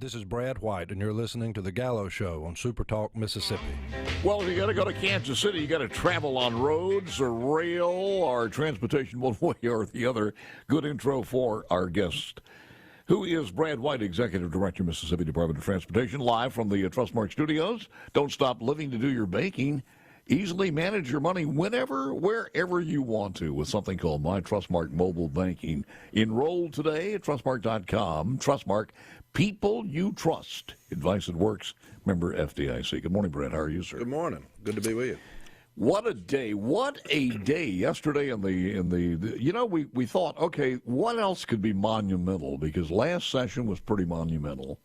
This is Brad White, and you're listening to The Gallo Show on Super Talk, Mississippi. Well, if you got to go to Kansas City, you got to travel on roads or rail or transportation one way or the other. Good intro for our guest, who is Brad White, Executive Director, Mississippi Department of Transportation, live from the Trustmark Studios. Don't stop living to do your banking. Easily manage your money whenever, wherever you want to with something called My Trustmark Mobile Banking. Enroll today at trustmark.com. Trustmark, people you trust. Advice that works. Member FDIC. Good morning, Brent. How are you, sir? Good morning. Good to be with you. What a day. What a day. Yesterday we thought, okay, what else could be monumental? Because last session was pretty monumental.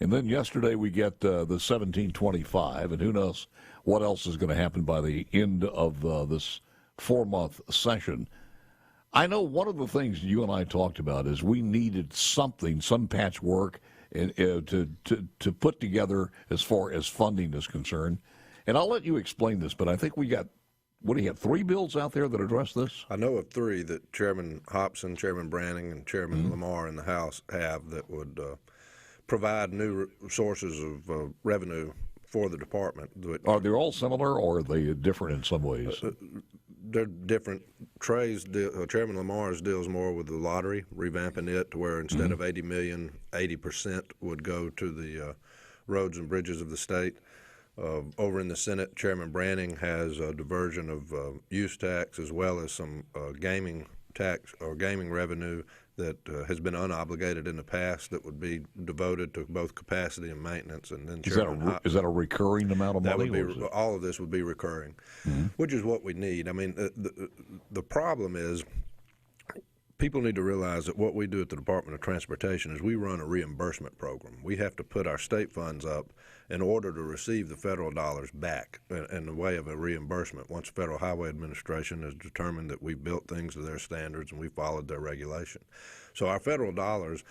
And then yesterday we get the 1725, and who knows what else is going to happen by the end of this 4-month session. I know one of the things you and I talked about is we needed something, some patchwork to put together as far as funding is concerned. And I'll let you explain this, but I think we got, what do you have, 3 bills out there that address this? I know of 3 that Chairman Hobson, Chairman Branning, and Chairman Lamar in the House have that would provide new sources of revenue for the department. Are they all similar, or are they different in some ways? They're different trays. Chairman Lamar's deals more with the lottery, revamping it to where instead of $80 million, 80% would go to the roads and bridges of the state. Over in the Senate, Chairman Branning has a diversion of use tax as well as some gaming tax or gaming revenue that has been unobligated in the past that would be devoted to both capacity and maintenance. And then is that a recurring amount of money? That would be, all of this would be recurring, which is what we need. I mean, the problem is people need to realize that what we do at the Department of Transportation is we run a reimbursement program. We have to put our state funds up in order to receive the federal dollars back in the way of a reimbursement once the Federal Highway Administration has determined that we've built things to their standards and we followed their regulation. So our federal dollars,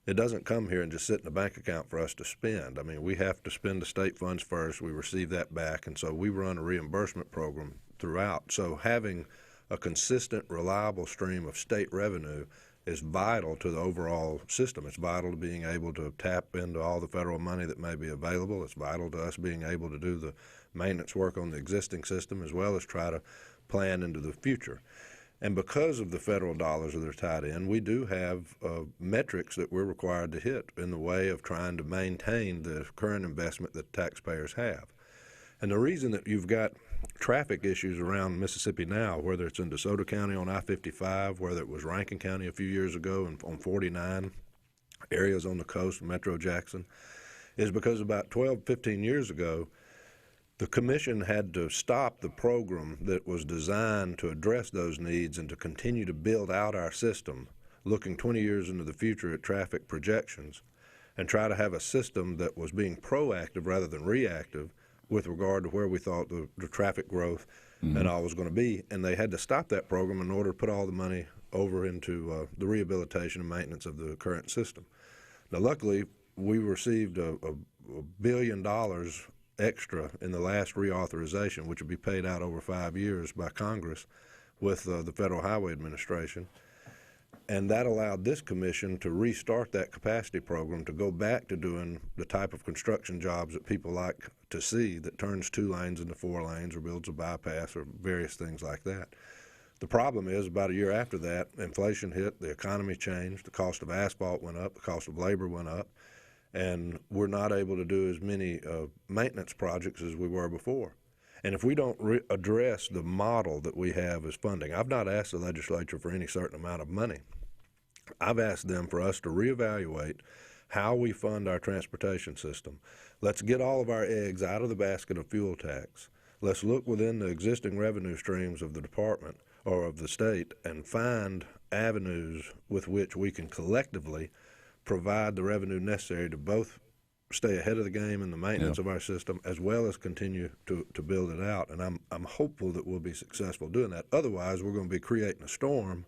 it doesn't come here and just sit in a bank account for us to spend. I mean, we have to spend the state funds first. We receive that back, and so we run a reimbursement program throughout. So having a consistent, reliable stream of state revenue is vital to the overall system. It's vital to being able to tap into all the federal money that may be available. It's vital to us being able to do the maintenance work on the existing system as well as try to plan into the future. And because of the federal dollars that are tied in, we do have metrics that we're required to hit in the way of trying to maintain the current investment that taxpayers have. And the reason that you've got traffic issues around Mississippi now, whether it's in DeSoto County on I-55, whether it was Rankin County a few years ago and on 49, areas on the coast, Metro Jackson, is because about 12, 15 years ago, the commission had to stop the program that was designed to address those needs and to continue to build out our system, looking 20 years into the future at traffic projections, and try to have a system that was being proactive rather than reactive with regard to where we thought the traffic growth and all was going to be. And they had to stop that program in order to put all the money over into the rehabilitation and maintenance of the current system. Now, luckily, we received a $1 billion extra in the last reauthorization, which will be paid out over 5 years by Congress with the Federal Highway Administration. And that allowed this commission to restart that capacity program to go back to doing the type of construction jobs that people like to see, that turns 2 lanes into 4 lanes or builds a bypass or various things like that. The problem is about a year after that, inflation hit, the economy changed, the cost of asphalt went up, the cost of labor went up, and we're not able to do as many maintenance projects as we were before. And if we don't address the model that we have as funding, I've not asked the legislature for any certain amount of money. I've asked them for us to reevaluate how we fund our transportation system. Let's get all of our eggs out of the basket of fuel tax. Let's look within the existing revenue streams of the department or of the state and find avenues with which we can collectively provide the revenue necessary to both stay ahead of the game in the maintenance of our system as well as continue to build it out. And I'm hopeful that we'll be successful doing that. Otherwise, we're going to be creating a storm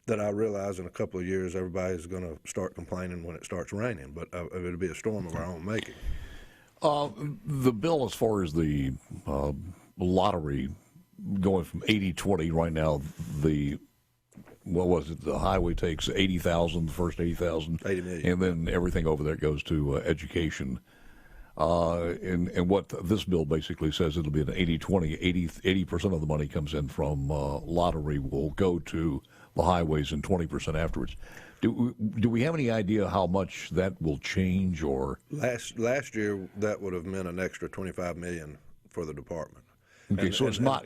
that I realize in a couple of years everybody's going to start complaining when it starts raining. But it'll be a storm of our own making. The bill as far as the lottery going from 80-20 right now, the what was it? The highway takes 80,000, the first 80,000, 80 million, and then everything over there goes to education. And what this bill basically says, it'll be an 80-20. 80% of the money comes in from lottery will go to the highways, and 20% afterwards. Do we have any idea how much that will change? Or last year that would have meant an extra $25 million for the department. Okay, so it's not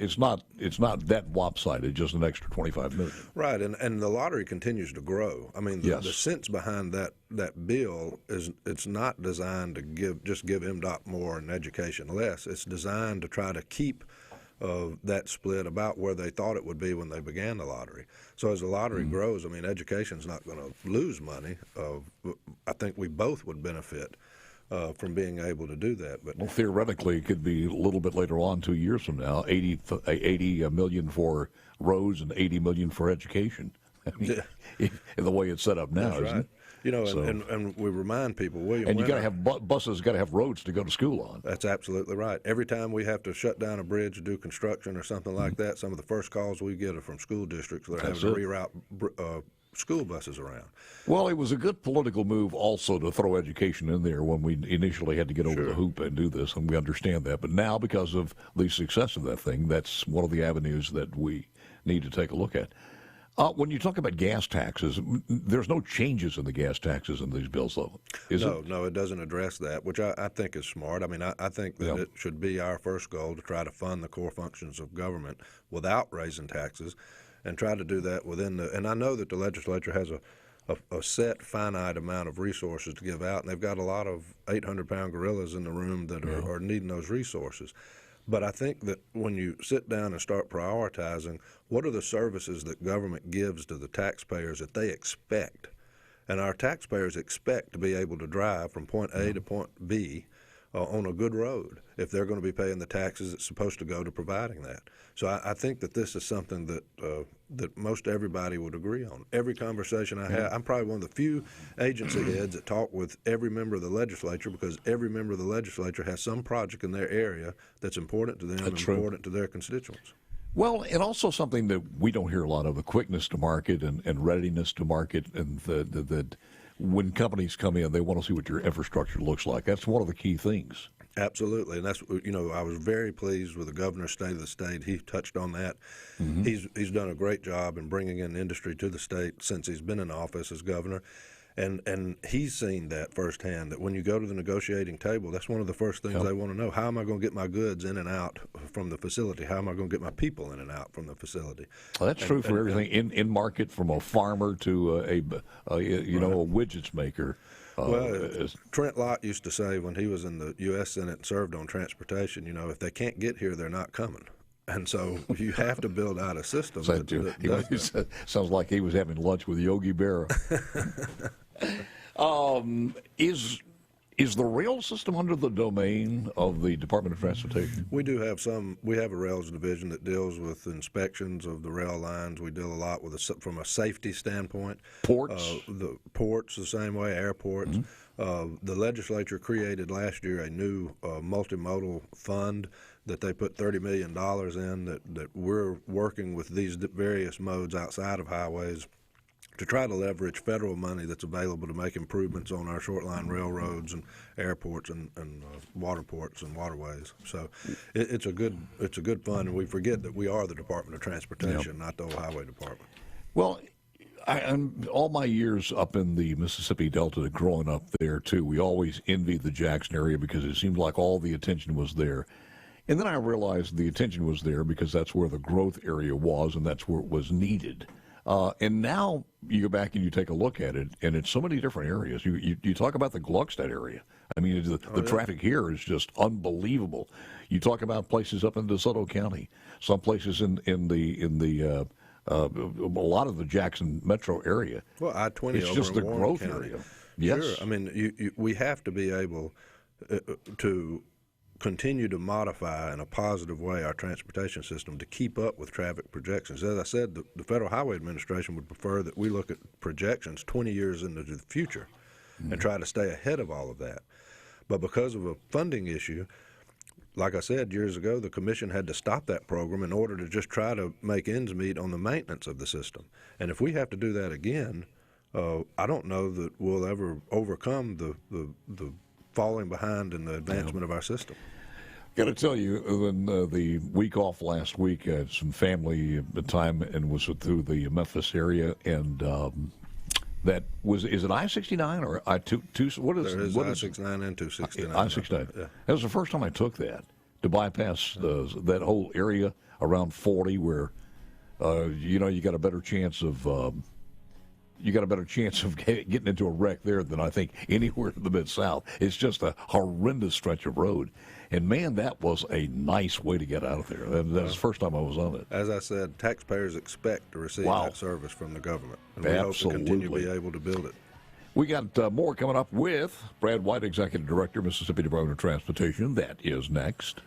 that lopsided, just an extra $25 million. Right, and the lottery continues to grow. I mean, the sense behind that bill is it's not designed to give MDOT more and education less. It's designed to try to keep that split about where they thought it would be when they began the lottery. So as the lottery grows, I mean, education's not going to lose money. I think we both would benefit from being able to do that. But well, theoretically, it could be a little bit later on, 2 years from now, 80 million for roads and 80 million for education. I mean, the way it's set up now, that's isn't right. it? You know, and we remind people, and you got to have buses, got to have roads to go to school on. That's absolutely right. Every time we have to shut down a bridge to do construction or something like that, some of the first calls we get are from school districts. They're having to reroute school buses around. Well, it was a good political move also to throw education in there when we initially had to get over the hoop and do this, and we understand that. But now, because of the success of that thing, that's one of the avenues that we need to take a look at. When you talk about gas taxes, there's no changes in the gas taxes in these bills, though, is it? No, it doesn't address that, which I think is smart. I mean, I think that it should be our first goal to try to fund the core functions of government without raising taxes, and try to do that within the – and I know that the legislature has a set finite amount of resources to give out, and they've got a lot of 800-pound gorillas in the room that are needing those resources. But I think that when you sit down and start prioritizing, what are the services that government gives to the taxpayers that they expect? And our taxpayers expect to be able to drive from point A to point B on a good road if they're going to be paying the taxes that's supposed to go to providing that. So I think that this is something that most everybody would agree on. Every conversation I have, I'm probably one of the few agency heads that talk with every member of the legislature, because every member of the legislature has some project in their area that's important to them and important to their constituents. Well, and also something that we don't hear a lot of, the quickness to market and readiness to market, and that when companies come in, they want to see what your infrastructure looks like. That's one of the key things. Absolutely, and that's, you know, I was very pleased with the governor's State of the State. He touched on that. He's done a great job in bringing in industry to the state since he's been in office as governor, and he's seen that firsthand. That when you go to the negotiating table, that's one of the first things they want to know: how am I going to get my goods in and out from the facility? How am I going to get my people in and out from the facility? Well, that's true for everything in market, from a farmer to a widgets maker. Trent Lott used to say when he was in the U.S. Senate and served on transportation, you know, if they can't get here, they're not coming. And so you have to build out a system that does that. Sounds like he was having lunch with Yogi Berra. Is the rail system under the domain of the Department of Transportation? We do have some. We have a rails division that deals with inspections of the rail lines. We deal a lot with from a safety standpoint. Ports? The ports the same way, airports. The legislature created last year a new multimodal fund that they put $30 million in, that we're working with these various modes outside of highways to try to leverage federal money that's available to make improvements on our short line railroads and airports and waterports and waterways. So it's a good fund, and we forget that we are the Department of Transportation, not the old highway department. Well, all my years up in the Mississippi Delta, growing up there too, we always envied the Jackson area because it seemed like all the attention was there. And then I realized the attention was there because that's where the growth area was, and that's where it was needed. And now you go back and you take a look at it, and it's so many different areas. You talk about the Gluckstadt area. I mean, the traffic here is just unbelievable. You talk about places up in DeSoto County, some places in a lot of the Jackson metro area. Well, I-20 it's over just in the Warren growth County. area. Yes. Sure. I mean, we have to be able to continue to modify in a positive way our transportation system to keep up with traffic projections. As I said, the Federal Highway Administration would prefer that we look at projections 20 years into the future and try to stay ahead of all of that. But because of a funding issue, like I said years ago, the commission had to stop that program in order to just try to make ends meet on the maintenance of the system. And if we have to do that again, I don't know that we'll ever overcome the falling behind in the advancement of our system. Got to tell you, when the week off last week, I had some family time and was through the Memphis area, and that was, is it I-69 or I-2? What is I-69 and 269. I-69. Yeah. That was the first time I took that, to bypass that whole area around 40 where, you got a better chance of getting into a wreck there than I think anywhere in the Mid-South. It's just a horrendous stretch of road. And, man, that was a nice way to get out of there. That was the first time I was on it. As I said, taxpayers expect to receive that service from the government. And we hope to continue to be able to build it. We got more coming up with Brad White, Executive Director, Mississippi Department of Transportation. That is next.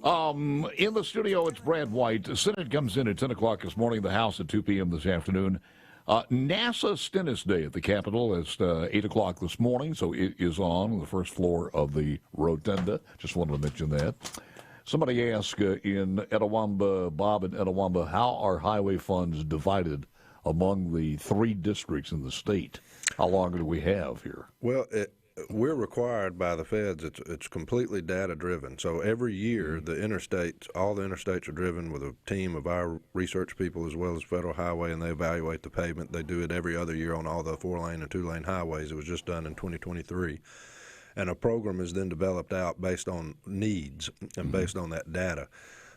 In the studio, it's Brad White. The Senate comes in at 10 o'clock this morning, the House at 2 p.m. this afternoon. NASA Stennis Day at the Capitol is 8 o'clock this morning, so it is on the first floor of the rotunda. Just wanted to mention that. Somebody asked in Etowamba, Bob in Etowamba, how are highway funds divided among the 3 districts in the state? How long do we have here? Well, we're required by the feds. It's completely data driven. So every year, all the interstates are driven with a team of our research people as well as Federal Highway, and they evaluate the pavement. They do it every other year on all the 4-lane and 2-lane highways. It was just done in 2023. And a program is then developed out based on needs and based on that data.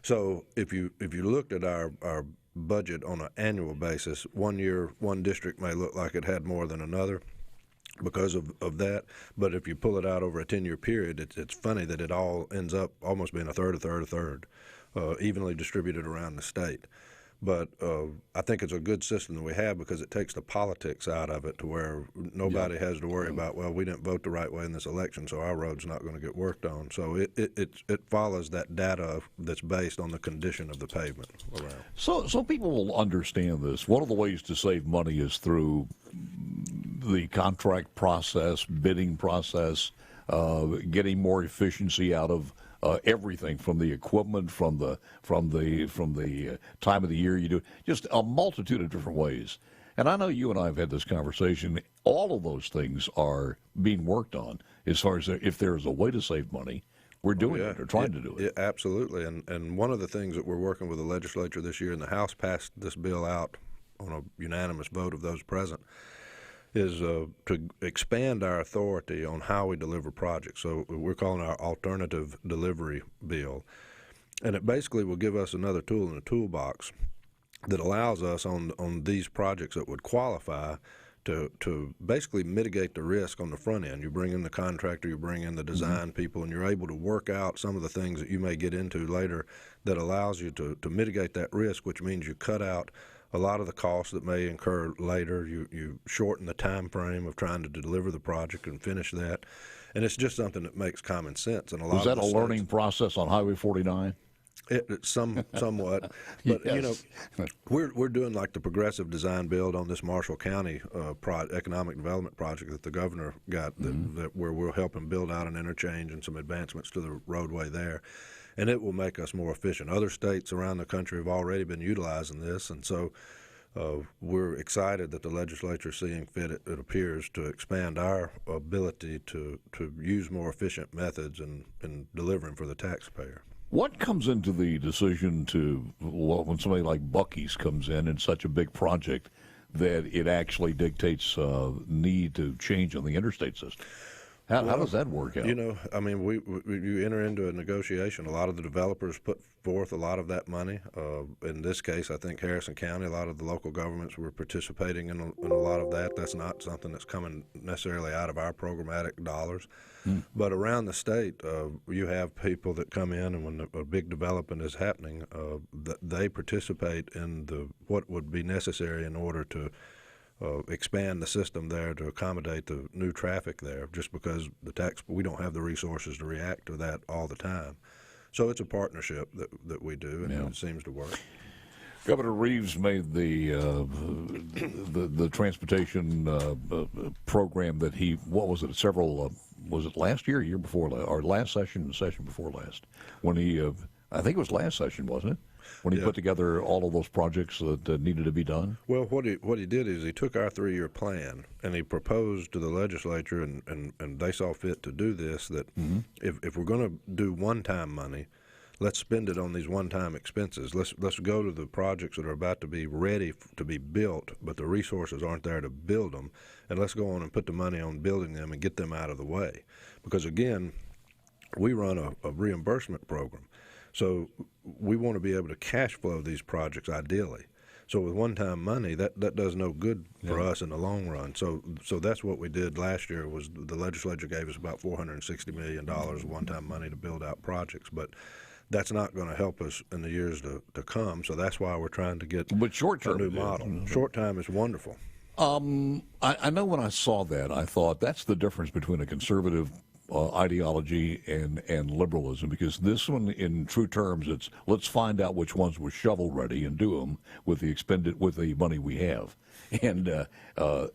So if you looked at our budget on an annual basis, one year one district may look like it had more than another because of that. But if you pull it out over a 10-year period, it's funny that it all ends up almost being a third, evenly distributed around the state. But I think it's a good system that we have because it takes the politics out of it to where nobody has to worry about, well, we didn't vote the right way in this election, so our road's not going to get worked on. So it follows that data that's based on the condition of the pavement around. So people will understand this. One of the ways to save money is through the contract process, bidding process, getting more efficiency out of everything from the equipment, from the time of the year you do it, just a multitude of different ways. And I know you and I have had this conversation. All of those things are being worked on as far as if there's a way to save money. We're doing it or trying to do it. Yeah, absolutely. And one of the things that we're working with the legislature this year, and the House passed this bill out on a unanimous vote of those present, is to expand our authority on how we deliver projects. So we're calling our alternative delivery bill. And it basically will give us another tool in the toolbox that allows us on these projects that would qualify to basically mitigate the risk on the front end. You bring in the contractor, you bring in the design people, and you're able to work out some of the things that you may get into later that allows you to mitigate that risk, which means you cut out a lot of the costs that may incur later. You shorten the time frame of trying to deliver the project and finish that. And it's just something that makes common sense. And Was that a learning process on Highway 49? Somewhat, but Yes. We're doing like the progressive design build on this Marshall County economic development project that the governor got, that where we're helping build out an interchange and some advancements to the roadway there, and it will make us more efficient. Other states around the country have already been utilizing this, and so we're excited that the legislature is seeing fit, it appears, to expand our ability to use more efficient methods in delivering for the taxpayer. What comes into the decision when somebody like Buc-ee's comes in such a big project that it actually dictates need to change on the interstate system? How does that work out? You enter into a negotiation. A lot of the developers put forth a lot of that money. In this case, I think Harrison County, a lot of the local governments were participating in a lot of that. That's not something that's coming necessarily out of our programmatic dollars. But around the state, you have people that come in, and when a big development is happening, they participate in what would be necessary in order to expand the system there to accommodate the new traffic there, just because we don't have the resources to react to that all the time. So it's a partnership that we do, and it seems to work. Governor Reeves made the transportation program that he, what was it, was it last year, year before, or last session, the session before last, when he, I think it was last session, wasn't it? When he put together all of those projects that needed to be done? Well, what he did is he took our 3-year plan and he proposed to the legislature, and they saw fit to do this, that if we're going to do one-time money, let's spend it on these one-time expenses. Let's go to the projects that are about to be ready to be built, but the resources aren't there to build them, and let's go on and put the money on building them and get them out of the way. Because, again, we run a reimbursement program, so we want to be able to cash flow these projects ideally. So with one-time money, that does no good for us in the long run. So that's what we did last year. Was the legislature gave us about $460 million of one-time money to build out projects, but that's not going to help us in the years to come. So that's why we're trying to get a new model. Short time is wonderful. I know when I saw that, I thought that's the difference between a conservative ideology and liberalism, because this one, in true terms, it's let's find out which ones were shovel ready and do them with the money we have. And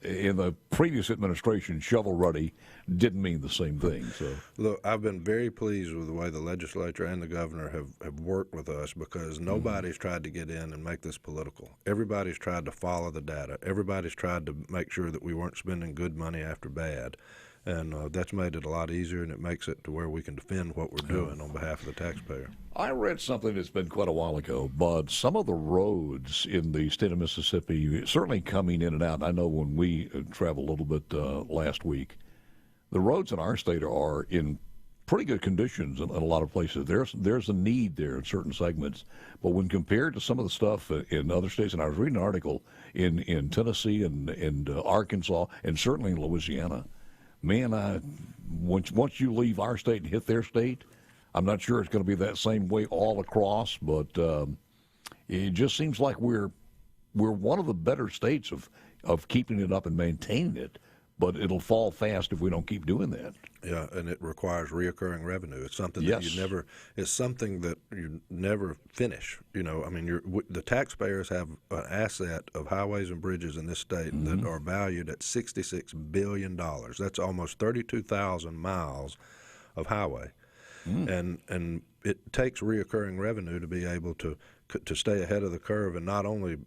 in the previous administration, shovel ready didn't mean the same thing. So look, I've been very pleased with the way the legislature and the governor have worked with us, because nobody's tried to get in and make this political. Everybody's tried to follow the data. Everybody's tried to make sure that we weren't spending good money after bad. And that's made it a lot easier, and it makes it to where we can defend what we're doing on behalf of the taxpayer. I read something that's been quite a while ago, but some of the roads in the state of Mississippi, certainly coming in and out, I know when we traveled a little bit last week, the roads in our state are in pretty good conditions in a lot of places. There's a need there in certain segments, but when compared to some of the stuff in other states, and I was reading an article in Tennessee and Arkansas, and certainly in Louisiana, man, once you leave our state and hit their state, I'm not sure it's going to be that same way all across, but it just seems like we're one of the better states of keeping it up and maintaining it, but it'll fall fast if we don't keep doing that. Yeah, and it requires reoccurring revenue. It's something that it's something that you never finish. You know, I mean, the taxpayers have an asset of highways and bridges in this state that are valued at $66 billion. That's almost 32,000 miles of highway. And it takes reoccurring revenue to be able to stay ahead of the curve, and not only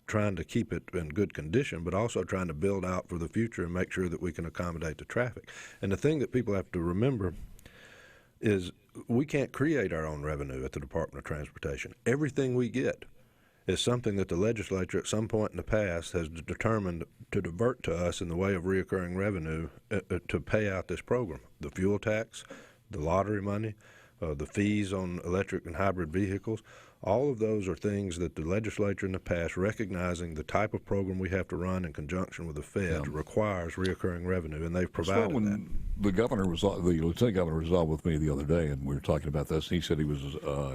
trying to keep it in good condition, but also trying to build out for the future and make sure that we can accommodate the traffic. And the thing that people have to remember is we can't create our own revenue at the Department of Transportation. Everything we get is something that the legislature at some point in the past has determined to divert to us in the way of reoccurring revenue to pay out this program. The fuel tax, the lottery money, the fees on electric and hybrid vehicles, all of those are things that the legislature in the past, recognizing the type of program we have to run in conjunction with the Fed, requires reoccurring revenue, and they've provided that. When the lieutenant governor was on with me the other day, and we were talking about this, he said he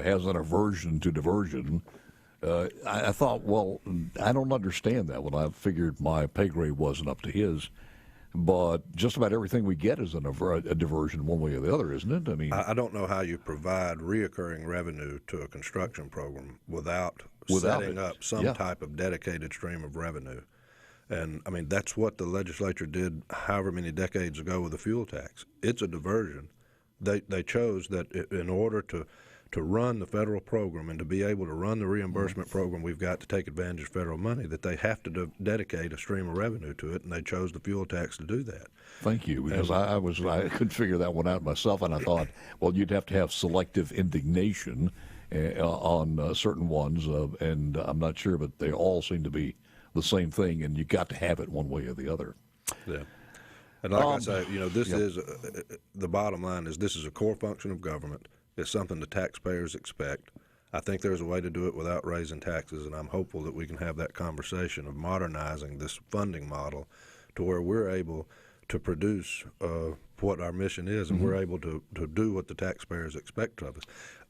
has an aversion to diversion. I thought, well, I don't understand that. When I figured my pay grade wasn't up to his. But just about everything we get is a diversion one way or the other, isn't it? I mean, I don't know how you provide reoccurring revenue to a construction program without setting up some type of dedicated stream of revenue. And, I mean, that's what the legislature did however many decades ago with the fuel tax. It's a diversion. They chose that in order to run the federal program and to be able to run the reimbursement program we've got to take advantage of federal money, that they have to dedicate a stream of revenue to it, and they chose the fuel tax to do that. Thank you, because I couldn't figure that one out myself, and I thought, well, you'd have to have selective indignation on certain ones, and I'm not sure, but they all seem to be the same thing, and you got to have it one way or the other. Yeah. And like I say, this is the bottom line is this is a core function of government. It's something the taxpayers expect. I think there's a way to do it without raising taxes, and I'm hopeful that we can have that conversation of modernizing this funding model to where we're able to produce what our mission is, and we're able to do what the taxpayers expect of us.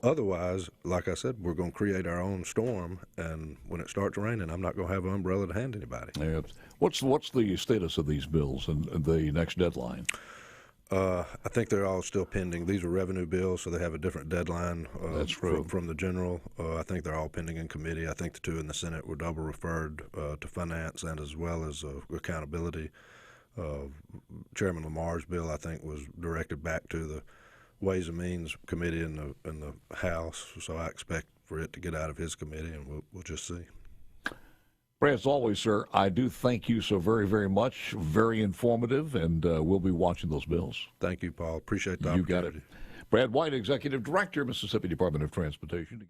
Otherwise, like I said, we're going to create our own storm, and when it starts raining, I'm not going to have an umbrella to hand anybody. Yeah. What's the status of these bills and the next deadline? I think they're all still pending. These are revenue bills, so they have a different deadline. That's true. From the general. I think they're all pending in committee. I think the two in the Senate were double referred to finance and as well as accountability. Chairman Lamar's bill, I think, was directed back to the Ways and Means Committee in the House. So I expect for it to get out of his committee, and we'll just see. Brad, as always, sir, I do thank you so very, very much. Very informative, and we'll be watching those bills. Thank you, Paul. Appreciate the You opportunity. got it. Brad White, Executive Director, Mississippi Department of Transportation.